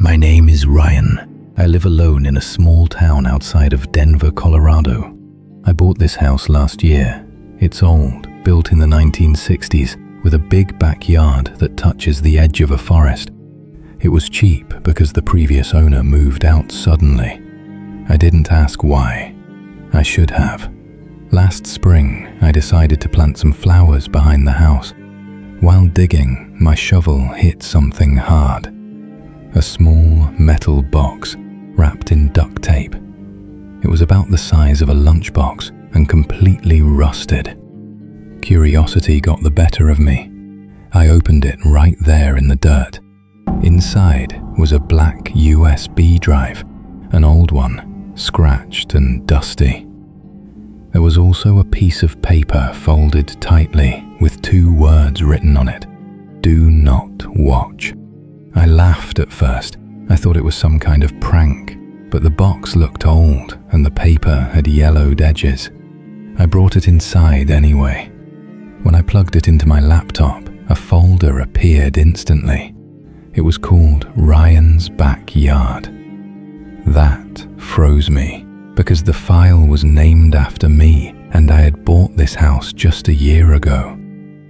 My name is Ryan. I live alone in a small town outside of Denver, Colorado. I bought this house last year. It's old, built in the 1960s, with a big backyard that touches the edge of a forest. It was cheap because the previous owner moved out suddenly. I didn't ask why. I should have. Last spring, I decided to plant some flowers behind the house. While digging, my shovel hit something hard. A small metal box wrapped in duct tape. It was about the size of a lunchbox and completely rusted. Curiosity got the better of me. I opened it right there in the dirt. Inside was a black USB drive, an old one, scratched and dusty. There was also a piece of paper folded tightly with 2 words written on it: "Do not watch." I laughed at first. I thought it was some kind of prank, but the box looked old and the paper had yellowed edges. I brought it inside anyway. When I plugged it into my laptop, a folder appeared instantly. It was called Ryan's Backyard. That froze me, because the file was named after me and I had bought this house just a year ago.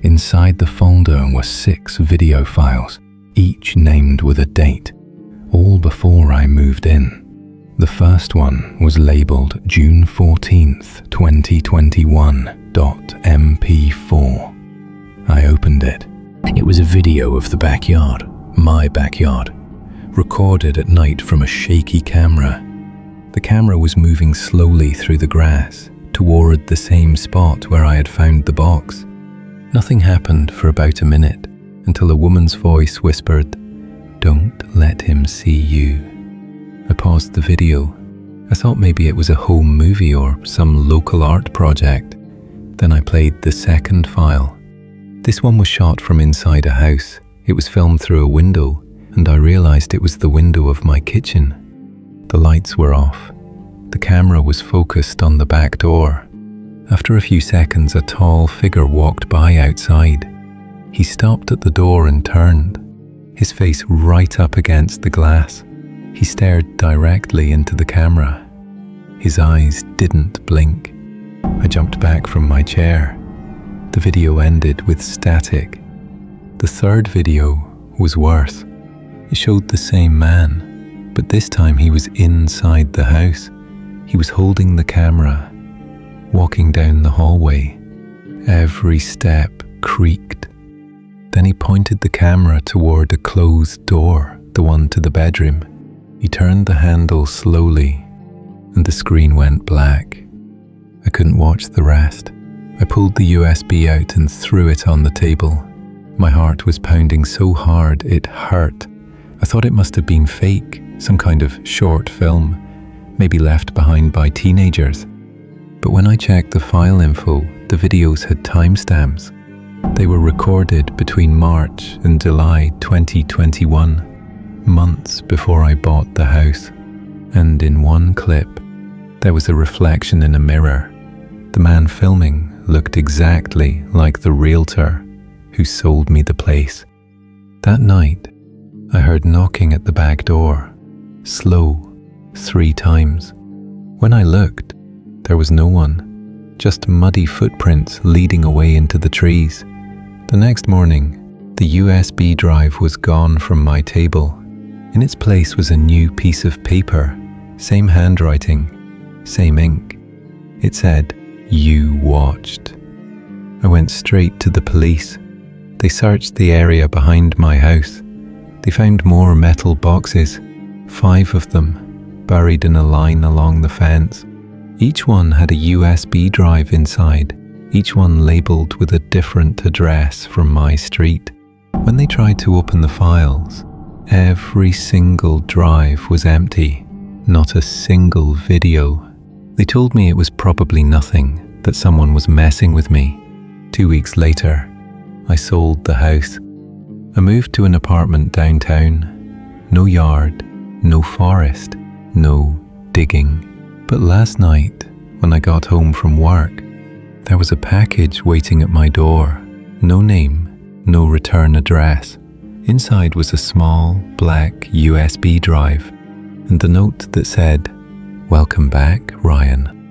Inside the folder were 6 video files, each named with a date, all before I moved in. The first one was labeled June 14th, 2021.mp4. I opened it. It was a video of the backyard, my backyard, recorded at night from a shaky camera. The camera was moving slowly through the grass toward the same spot where I had found the box. Nothing happened for about a minute until a woman's voice whispered, "Don't let him see you." I paused the video. I thought maybe it was a home movie or some local art project. Then I played the second file. This one was shot from inside a house. It was filmed through a window, and I realized it was the window of my kitchen. The lights were off. The camera was focused on the back door. After a few seconds, a tall figure walked by outside. He stopped at the door and turned, his face right up against the glass. He stared directly into the camera. His eyes didn't blink. I jumped back from my chair. The video ended with static. The third video was worse. It showed the same man, but this time he was inside the house. He was holding the camera, walking down the hallway. Every step creaked. Then he pointed the camera toward a closed door, the one to the bedroom. He turned the handle slowly, and the screen went black. I couldn't watch the rest. I pulled the USB out and threw it on the table. My heart was pounding so hard it hurt. I thought it must have been fake, some kind of short film, maybe left behind by teenagers. But when I checked the file info, the videos had timestamps. They were recorded between March and July 2021, months before I bought the house. And in one clip, there was a reflection in a mirror. The man filming looked exactly like the realtor who sold me the place. That night, I heard knocking at the back door, slow, 3 times. When I looked, there was no one, just muddy footprints leading away into the trees. The next morning, the USB drive was gone from my table. In its place was a new piece of paper, same handwriting, same ink. It said, "You watched." I went straight to the police. They searched the area behind my house. They found more metal boxes, 5 of them, buried in a line along the fence. Each one had a USB drive inside, each one labeled with a different address from my street. When they tried to open the files, every single drive was empty, not a single video. They told me it was probably nothing, that someone was messing with me. 2 weeks later, I sold the house. I moved to an apartment downtown. No yard, no forest, no digging. But last night, when I got home from work, there was a package waiting at my door. No name, no return address. Inside was a small, black USB drive and the note that said, "Welcome back, Ryan."